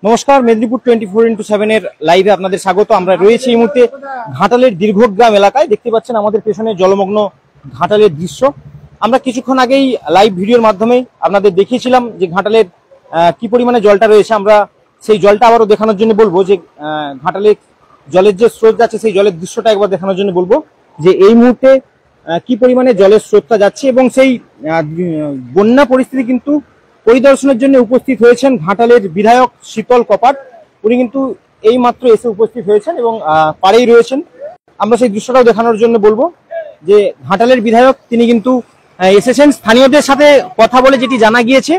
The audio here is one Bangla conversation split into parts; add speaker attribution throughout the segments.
Speaker 1: নমস্কার, মেদিনীপুর 24x7 এর লাইভে আপনাদের স্বাগত। আমরা রয়েছি এই মুহূর্তে ঘাটালের দীর্ঘগ্রাম এলাকায়। দেখতে পাচ্ছেন আমাদের পেছনে জলমগ্ন ঘাটালের দৃশ্য। আমরা কিছুক্ষণ আগেই লাইভ ভিডিওর মাধ্যমে আপনাদের দেখিয়েছিলাম যে ঘাটালের কি পরিমাণে জলটা রয়েছে। আমরা সেই জলটা আবারও দেখানোর জন্য বলবো যে ঘাটালের জলের যে স্রোত যাচ্ছে সেই জলের দৃশ্যটা একবার দেখানোর জন্য বলবো যে এই মুহূর্তে কি পরিমাণে জলের স্রোতটা যাচ্ছে এবং সেই বন্যা পরিস্থিতি কিন্তু পরিদর্শনের জন্য উপস্থিত হয়েছেন ঘাটালের বিধায়ক শীতল কপাট। উনি কিন্তু এই মাত্র এসে উপস্থিত হয়েছেন এবং পাড়েই রয়েছেন। আমরা সেই দৃশ্যটাও দেখানোর জন্য বলবো যে ঘাটালের বিধায়ক তিনি কিন্তু এসেছেন। স্থানীয়দের সাথে কথা বলে যেটি জানা গিয়েছে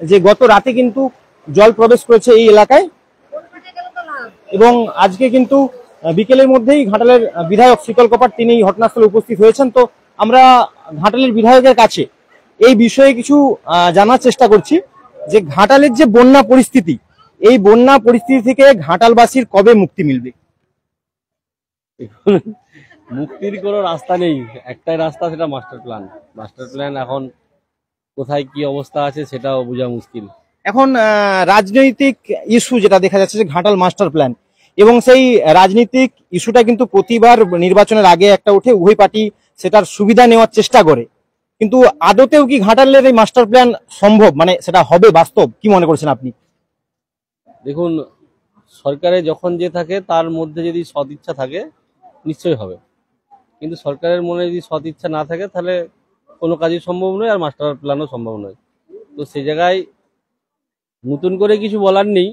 Speaker 1: যে গত রাতে কিন্তু জল প্রবেশ করেছে এই এলাকায় এবং আজকে কিন্তু বিকেলের মধ্যেই ঘাটালের বিধায়ক শীতল কপাট তিনি ঘটনাস্থলে উপস্থিত হয়েছেন। তো আমরা ঘাটালের বিধায়কের কাছে এই বিষয়ে কিছু জানার চেষ্টা করছি যে ঘাটালের যে বন্যা পরিস্থিতি, এই বন্যা পরিস্থিতি থেকে ঘাটালবাসীর কবে মুক্তি মিলবে?
Speaker 2: মুক্তির কোনো রাস্তা নেই, একটাই রাস্তা, সেটা মাস্টার প্ল্যান। মাস্টার প্ল্যান এখন কোথায় কি অবস্থা আছে সেটাও বোঝা মুশকিল।
Speaker 1: এখন রাজনৈতিক ইস্যু যেটা দেখা যাচ্ছে যে ঘাটাল মাস্টার প্ল্যান, এবং সেই রাজনৈতিক ইস্যুটা কিন্তু প্রতিবার নির্বাচনের আগে একটা উঠে, উভয় পার্টি সেটার সুবিধা নেওয়ার চেষ্টা করে। কিন্তু আদতেও কি ঘাটালের এই মাস্টার প্ল্যান সম্ভব, মানে সেটা হবে বাস্তব? কি মনে করছেন আপনি?
Speaker 2: দেখুন, সরকারে যখন যে থাকে তার মধ্যে যদি সৎ ইচ্ছা থাকে নিশ্চয়ই হবে, কিন্তু সরকারের মনে যদি সৎ ইচ্ছা না থাকে তাহলে কোনো কাজই সম্ভব নয়, আর মাস্টার প্ল্যানও সম্ভব নয়। তো সেই জায়গায় নতুন করে কিছু বলার নেই।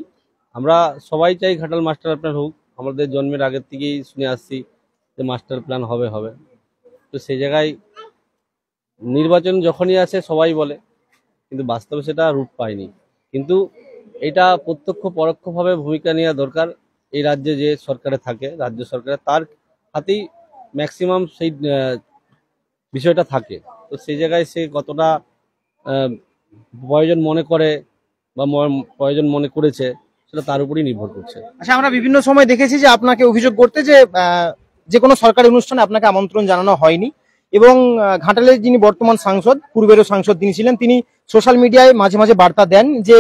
Speaker 2: আমরা সবাই চাই ঘাটাল মাস্টার প্ল্যান হোক, আমাদের জন্মের আগের থেকেই শুনে আসছি যে মাস্টার প্ল্যান হবে হবে। তো সেই জায়গায় নির্বাচন যখনই আসে সবাই বলে, কিন্তু বাস্তবে সেটা রূপ পায়নি। কিন্তু এটা প্রত্যক্ষ পরোক্ষভাবে ভূমিকা নেওয়া দরকার। এই রাজ্যে যে সরকারে থাকে, রাজ্য সরকারে, তার হাতেই ম্যাক্সিমাম সেই বিষয়টা থাকে। তো সেই জায়গায় সে কতটা প্রয়োজন মনে করে বা প্রয়োজন মনে করেছে সেটা তার উপরই নির্ভর করছে।
Speaker 1: আচ্ছা, আমরা বিভিন্ন সময় দেখেছি যে আপনাকে অভিযোগ করতে যে কোনো সরকারি অনুষ্ঠানে আপনাকে আমন্ত্রণ জানানো হয়নি, এবং ঘাটালের যিনি বর্তমান সাংসদ, পূর্বেরও সাংসদ তিনি ছিলেন, তিনি সোশ্যাল মিডিয়ায় মাঝে মাঝে বার্তা দেন যে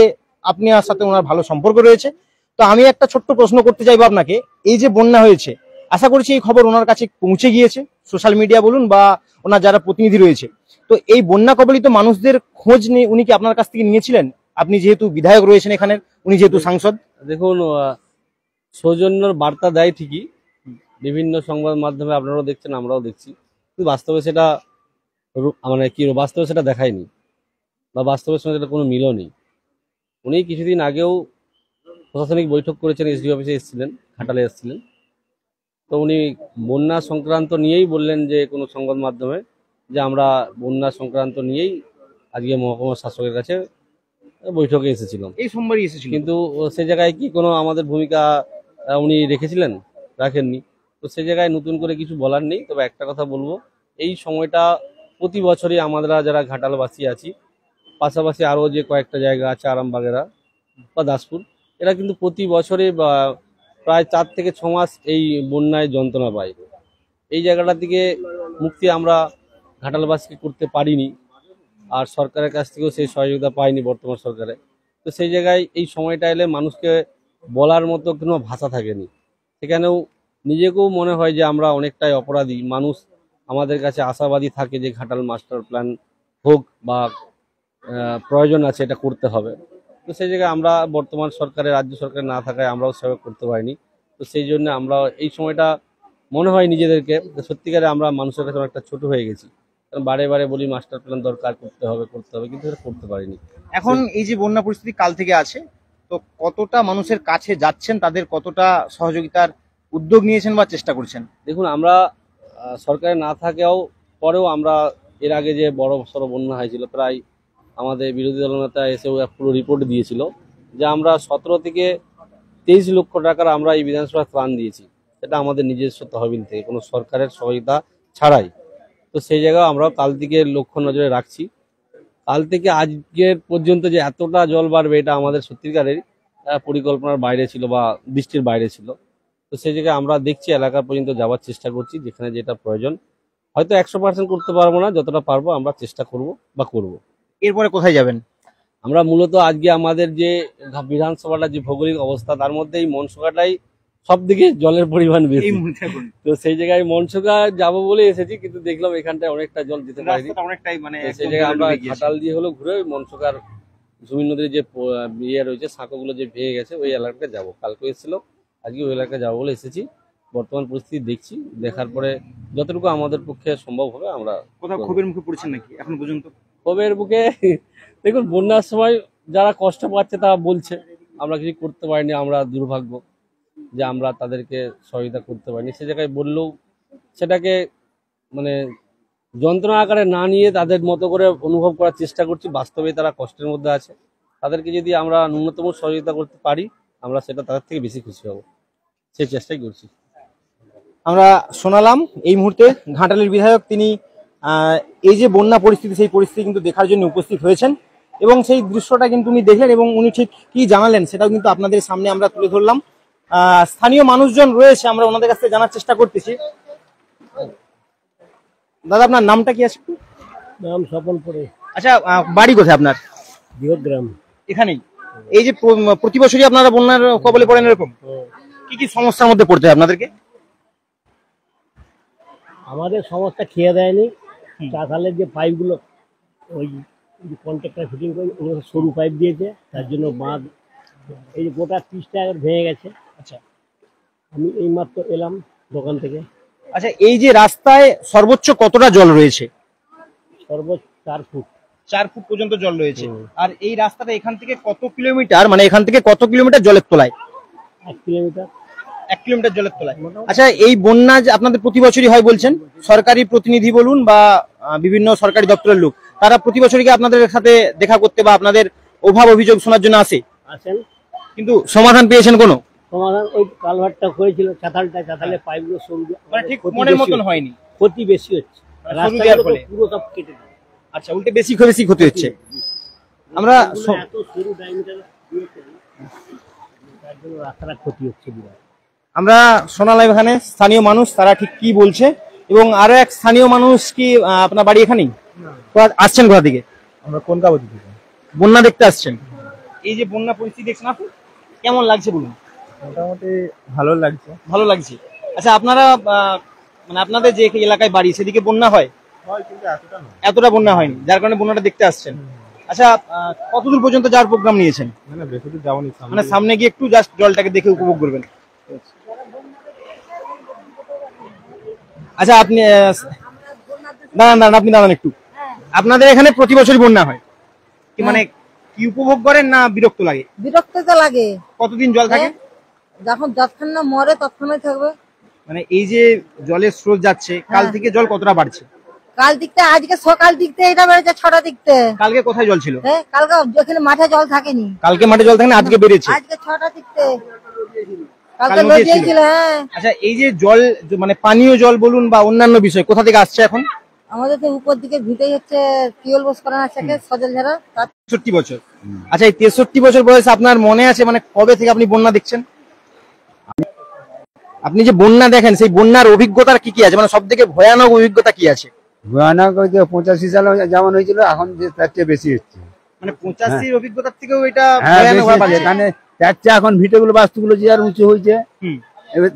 Speaker 1: আপনার সাথে ওনার ভালো সম্পর্ক রয়েছে। তো আমি একটা ছোট্ট প্রশ্ন করতে চাইবো আপনাকে, এই যে বন্যা হয়েছে, আশা করছি এই খবর ওনার কাছে পৌঁছে গিয়েছে, সোশ্যাল মিডিয়া বলুন বা ওনার যারা প্রতিনিধি রয়েছে। তো এই বন্যা কবলিত মানুষদের খোঁজ নিয়ে উনি কি আপনার কাছ থেকে নিয়েছিলেন? আপনি যেহেতু বিধায়ক রয়েছেন এখানে, উনি যেহেতু সাংসদ।
Speaker 2: দেখুন, সৌজন্যর বার্তা দেয় ঠিকই, বিভিন্ন সংবাদ মাধ্যমে আপনারাও দেখছেন, আমরাও দেখছি, কিন্তু বাস্তবে সেটা মানে কি বাস্তবে সেটা দেখায়নি, বা বাস্তবের সঙ্গে সেটা কোনো মিলও নেই। উনি কিছুদিন আগেও প্রশাসনিক বৈঠক করেছেন, এসডি অফিসে এসেছিলেন, ঘাটালে এসেছিলেন। তো উনি বন্যা সংক্রান্ত নিয়েই বললেন যে কোনো সংবাদ মাধ্যমে যে আমরা বন্যা সংক্রান্ত নিয়েই আজকে মহকুমা শাসকের কাছে বৈঠকে এসেছিলাম,
Speaker 1: এই সোমবারই এসেছিল।
Speaker 2: কিন্তু সে জায়গায় কি কোনো আমাদের ভূমিকা উনি রেখেছিলেন? রাখেননি। তো সে জায়গায় নতুন করে কিছু বলার নেই। তবে একটা কথা বলবো, এই সময়টা প্রতি বছরই আমরা যারা ঘাটালবাসী আছি, পাশাপাশি আরও যে কয়েকটা জায়গা আছে আরামবাগেরা বা দাসপুর, এরা কিন্তু প্রতি বছরে প্রায় 4 থেকে 6 মাস এই বন্যায় যন্ত্রণা পায়। এই জায়গাটা থেকে মুক্তি আমরা ঘাটালবাসীকে করতে পারিনি, আর সরকারের কাছ থেকেও সেই সহযোগিতা পাইনি বর্তমান সরকারে। তো সেই জায়গায় এই সময়টা এলে মানুষকে বলার মতো কোনো ভাষা থাকেনি। সেখানেও নিজেকেও মনে হয় যে আমরা অনেকটাই অপরাধী। মানুষ আমাদের কাছে আশাবাদী থাকে যে ঘাটাল মাস্টার প্ল্যান হোক বা প্রয়োজন আছে, এটা করতে হবে। তো সেই জায়গায় আমরা বর্তমান সরকারে, রাজ্য সরকারে না থাকায় আমরাও সেবা করতে পারিনি। তো সেই জন্য আমরা এই সময়টা মনে হয় নিজেদেরকে সত্যিকারে আমরা মানুষের কাছে অনেকটা ছোট হয়ে গেছি। কারণ বারে বারে বলি মাস্টার প্ল্যান দরকার, করতে হবে, কিন্তু সেটা করতে পারিনি।
Speaker 1: এখন এই যে বন্যা পরিস্থিতি কাল থেকে আছে, তো কতটা মানুষের কাছে যাচ্ছেন, তাদের কতটা সহযোগিতার উদ্যোগ নিয়েছেন বা চেষ্টা করছেন?
Speaker 2: দেখুন, আমরা সরকারে না থাকাও পরেও আমরা এর আগে যে বড় সড়ো বন্যা হয়েছিল, প্রায় আমাদের বিরোধী দলনেতা এসেও পুরো রিপোর্ট দিয়েছিল যে আমরা 17 থেকে 23 লক্ষ টাকার আমরা এই বিধানসভা ত্রাণ দিয়েছি। সেটা আমাদের নিজস্ব তহবিল থেকে, কোনো সরকারের সহযোগিতা ছাড়াই। তো সেই জায়গায় আমরা কাল থেকে লক্ষ্য নজরে রাখছি। কাল থেকে আজকের পর্যন্ত যে এতটা জল বাড়বে, এটা আমাদের সত্যিকারের পরিকল্পনার বাইরে ছিল বা দৃষ্টির বাইরে ছিল। তো সেই জায়গায় আমরা দেখছি, এলাকা পর্যন্ত যাওয়ার চেষ্টা করছি, যেখানে যেটা প্রয়োজন। হয়তো 100% করতে পারবো না, যতটা পারবো আমরা চেষ্টা করব বা করব।
Speaker 1: এরপরে কোথায় যাবেন?
Speaker 2: আমরা মূলত আজকে আমাদের যে বিধানসভাটা যে ভৌগোলিক অবস্থা তার মধ্যে এই মনসুকাটাই সব দিকে জলের পরিমাণ
Speaker 1: এই
Speaker 2: বেশি।
Speaker 1: মুহূর্তে এখন
Speaker 2: তো সেই জায়গায় মনসুকা যাবো বলে এসেছি, কিন্তু দেখলাম এখানটায় অনেকটা জল দিতে পারিনি।
Speaker 1: রাস্তাটা অনেকটাই মানে
Speaker 2: তো সেই
Speaker 1: একদম
Speaker 2: জায়গায় আমরা
Speaker 1: ডুবে গিয়েছে।
Speaker 2: ঘাটাল দিয়ে হলো ঘুরে ওই মনসুকার জমিন নদীর যে ইয়ে রয়েছে, সাঁকোগুলো যে ভেঙে গেছে ওই এলাকায় যাবো। কালকে এসেছিল, আজকে ওই এলাকায় যাবো বলে এসেছি। বর্তমান পরিস্থিতি দেখছি, দেখার পরে যতটুকু আমাদের পক্ষে সম্ভব হবে আমরা
Speaker 1: কোথাও
Speaker 2: করবো।
Speaker 1: ক্ষোভের মুখে পড়েছেন নাকি এখন পর্যন্ত?
Speaker 2: ক্ষোভের বুকে দেখুন, বন্যার সময় যারা কষ্ট পাচ্ছে তারা বলছে আমরা কিছু করতে পারিনি, আমরা দুর্ভাগ্য যে আমরা তাদেরকে সহায়তা করতে পারিনি। সে জায়গায় বললেও সেটাকে মানে যন্ত্রণা আকারে না নিয়ে তাদের মতো করে অনুভব করার চেষ্টা করছি। বাস্তবে তারা কষ্টের মধ্যে আছে, তাদেরকে যদি আমরা ন্যূনতম সহযোগিতা করতে পারি আমরা সেটা তাদের থেকে বেশি খুশি হব, সেই চেষ্টাই করছি।
Speaker 1: আমরা শোনালাম এই মুহূর্তে ঘাটালের বিধায়ক, তিনি এই যে বন্যা পরিস্থিতি সেই পরিস্থিতি কিন্তু দেখার জন্য উপস্থিত হয়েছেন এবং সেই দৃশ্যটা কিন্তু উনি দেখলেন এবং উনি ঠিক কি জানালেন সেটাও কিন্তু আপনাদের সামনে আমরা তুলে ধরলাম। স্থানীয় মানুষজন রয়েছে, আমরা ওনাদের কাছ থেকে জানার চেষ্টা করতেছি। দাদা, আপনার নামটা কি আছে?
Speaker 3: নাম স্বপন পড়ে,
Speaker 1: আচ্ছা, বাড়ি কোথায় আপনার?
Speaker 3: বৃহদ্গ্রাম।
Speaker 1: এখানেই। এই যে প্রতি বছরই আপনারা বন্যার কবলে পড়েন, এরকম কি কি সমস্যার মধ্যে পড়তে হয় আপনাদেরকে?
Speaker 3: আমাদের সমস্যা খেয়ে দেয়নি, চাতালের যে পাইপগুলো ওই কন্ট্রাক্টর ফিটিং করে ওগুলো সরু পাইপ দিয়েছে, তার জন্য বাঁধ এই যে গোটা 30টা ভেঙে গেছে।
Speaker 1: আচ্ছা
Speaker 3: আমি এইমাত্র এলাম দোকান থেকে।
Speaker 1: আচ্ছা, এই যে রাস্তায় সর্বোচ্চ কতটা জল রয়েছে?
Speaker 3: সর্বোচ্চ 4 ফুট।
Speaker 1: 4 ফুট পর্যন্ত জল রয়েছে। আর এই রাস্তাটা এখান থেকে কত কিলোমিটার, মানে এখান থেকে কত কিলোমিটার জলের তলায়?
Speaker 3: 1 কিলোমিটার।
Speaker 1: 1 কিলোমিটার জলের তলায়। আচ্ছা, এই বন্যা যে আপনাদের প্রতি বছরই হয় বলছেন, সরকারি প্রতিনিধি বলুন বা বিভিন্ন সরকারি দপ্তরের লোক, তারা প্রতি বছরই কি আপনাদের সাথে দেখা করতে বা আপনাদের অভাব অভিযোগ শোনার জন্য আসে?
Speaker 3: আসেন,
Speaker 1: কিন্তু সমাধান পেয়েছেন কোনো?
Speaker 3: সমাধান ওই কালভারটা হয়েছিল, চাতালের পাইপগুলো সরু,
Speaker 1: মানে ঠিক মনের মতন হয়নি,
Speaker 3: ক্ষতি বেশি হচ্ছে রাস্তাগুলো পুরো সব কেটে দেয়।
Speaker 1: আচ্ছা, উল্টে বেশি ক্ষতি হচ্ছে। আমরা
Speaker 3: এত সরু ডায়ামিটার দিয়েছে, তার জন্য রাস্তাটা ক্ষতি হচ্ছে বিরাট।
Speaker 1: আমরা শোনালাম এখানে স্থানীয় মানুষ তারা ঠিক কি বলছে। এবং আরো এক স্থানীয় মানুষ, কি আপনার বাড়ি এখানেই? আসছেন কোথা থেকে?
Speaker 4: আমরা কনকাবতী থেকে
Speaker 1: বন্যা দেখতে আসছেন। এই যে বন্যা পরিস্থিতি দেখছেন আপনি, কেমন লাগছে বলুন?
Speaker 4: মোটামুটি ভালো লাগছে।
Speaker 1: ভালো লাগছে। আচ্ছা, আপনারা মানে আপনাদের যে এলাকায় বাড়ি সেদিকে বন্যা হয়?
Speaker 4: কিন্তু এতটা নয়।
Speaker 1: এতটা বন্যা হয়নি, যার কারণে বন্যাটা দেখতে আসছেন। আচ্ছা, কতদূর পর্যন্ত যাওয়ার প্রোগ্রাম নিয়েছেন?
Speaker 4: মানে বেশি দূর যাওনি,
Speaker 1: মানে সামনে গিয়ে একটু জাস্ট জলটাকে দেখে উপভোগ করবেন। আচ্ছা, আপনি দাঁড়ান, আপনি দাঁড়ান একটু। আপনাদের এখানে প্রতি বছরই বন্যা হয় কি, মানে কি উপভোগ করেন না বিরক্ত লাগে?
Speaker 5: বিরক্ত তো লাগে।
Speaker 1: কতদিন জল থাকে?
Speaker 5: যতক্ষণ না মরে ততক্ষণই থাকবে।
Speaker 1: মানে এই যে জলের স্রোত যাচ্ছে, কাল থেকে জল কতটা বাড়ছে?
Speaker 5: কাল দিকতে আজকে সকাল দিকতে এটা বেড়েছে 6টা দিকতে।
Speaker 1: কালকে কোথায় জল ছিল?
Speaker 5: কালকে যেখানে মাঠে জল থাকেনি,
Speaker 1: কালকে মাঠে জল থাকে না, আজকে বেড়েছে।
Speaker 5: আজকে 6টা দিকতে কালকে লজিয়েছিল। হ্যাঁ,
Speaker 1: আচ্ছা, এই যে জল মানে পানীয় জল বলুন বা অন্যান্য বিষয় কোথা থেকে আসছে এখন?
Speaker 5: আমাদের তো উপর দিকে ভিটেই হচ্ছে টিউবওয়েল বস করানো আছে সজল ঝাড়া।
Speaker 1: 63 বছর। আচ্ছা, এই 63 বছর বয়সে আপনার মনে আছে মানে কবে থেকে আপনি বন্যা দেখছেন? আপনি যে বন্যা দেখেন, সেই বন্যার অভিজ্ঞতা কি কি আছে, মানে সব থেকে ভয়ানক অভিজ্ঞতা কি আছে?
Speaker 4: ভয়ানক 85 সালে যেমন হয়েছিল, এখন যে তার চেয়ে বেশি হচ্ছে।
Speaker 1: মানে 85 অভিজ্ঞতার থেকেও এটা
Speaker 4: হ্যাঁ,
Speaker 1: ভয়ানক
Speaker 4: বেশি হচ্ছে। এখানে তার চেয়ে এখন ভিটেগুলো বাস্তুগুলো যে আর উঁচু হয়েছে, এবার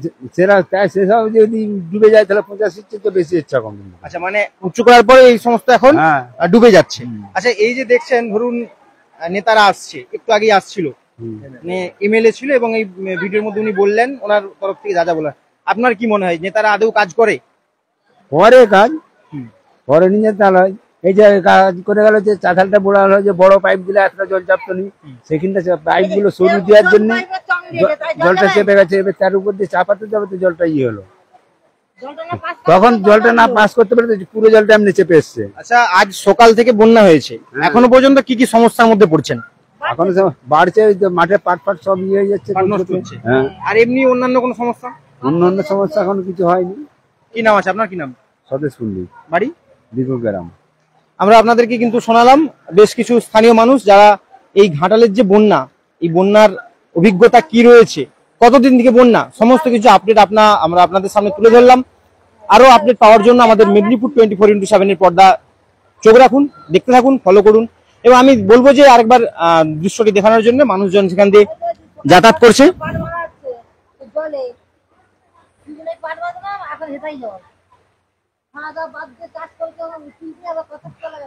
Speaker 4: সেসব যদি ডুবে যায় তাহলে 85 চেয়ে তো বেশি হচ্ছে এখন।
Speaker 1: আচ্ছা, মানে উঁচু করার পরে এই সমস্ত এখন
Speaker 4: হ্যাঁ,
Speaker 1: ডুবে যাচ্ছে। আচ্ছা, এই যে দেখছেন, ধরুন নেতারা আসছে, একটু আগেই আসছিল, মানে এমএলএ ছিল এবং এই ভিডিওর মধ্যে উনি বললেন ওনার তরফ থেকে যা যা বলার। আপনার কি মনে হয় নেতারা আদৌ কাজ করে?
Speaker 4: পরে কাজ পরে নিয়ে তাহলে এই যে কাজ করে গেল, যে চাতালটা বড় হলো, যে বড় পাইপ দিলে এতটা জল চাপতো নি, সেখানটা পাইপ গুলো সরু দেওয়ার জন্য জলটা চেপে গেছে। এবার তার উপর দিয়ে চাপাতে যাবে তো জলটা ইয়ে হলো, তখন জলটা না পাস করতে পারে পুরো জলটা এমনি চেপে এসছে।
Speaker 1: আচ্ছা, আজ সকাল থেকে বন্যা হয়েছে, এখনো পর্যন্ত কি কি সমস্যার মধ্যে পড়ছেন?
Speaker 4: এখন বাড়ছে, মাঠে পাট সব ইয়ে হয়ে যাচ্ছে। হ্যাঁ,
Speaker 1: আর এমনি অন্যান্য কোনো সমস্যা?
Speaker 4: অন্য সমস্যা এখন কিছু হয়নি।
Speaker 1: কি নাম আছে আপনার? কি নাম?
Speaker 4: স্বদেশ পল্লী,
Speaker 1: বাড়ি
Speaker 4: দীর্ঘগ্রাম।
Speaker 1: আমরা আপনাদেরকে কিন্তু শোনালাম বেশ কিছু স্থানীয় মানুষ যারা এই ঘাটালের যে বন্যা, এই বন্যার অভিজ্ঞতা কি রয়েছে, কতদিন থেকে বন্যা, সমস্ত কিছু আপডেট আমরা আপনাদের সামনে তুলে ধরলাম। আরো আপডেট পাওয়ার জন্য আমাদের মেদিনীপুর 24x7 এর পর্দা চোখ রাখুন, দেখতে থাকুন, ফলো করুন এবং আমি বলবো যে আরেকবার দৃশ্যটি দেখানোর জন্য মানুষজন সেখান দিয়ে যাতায়াত করছে।
Speaker 5: পাট মারা হচ্ছে জলে পাট বাঁধলাম এখন সেটাই জল খাওয়া দাওয়া বাদ দিয়ে চাষ করতে হবে, আবার কথা চলে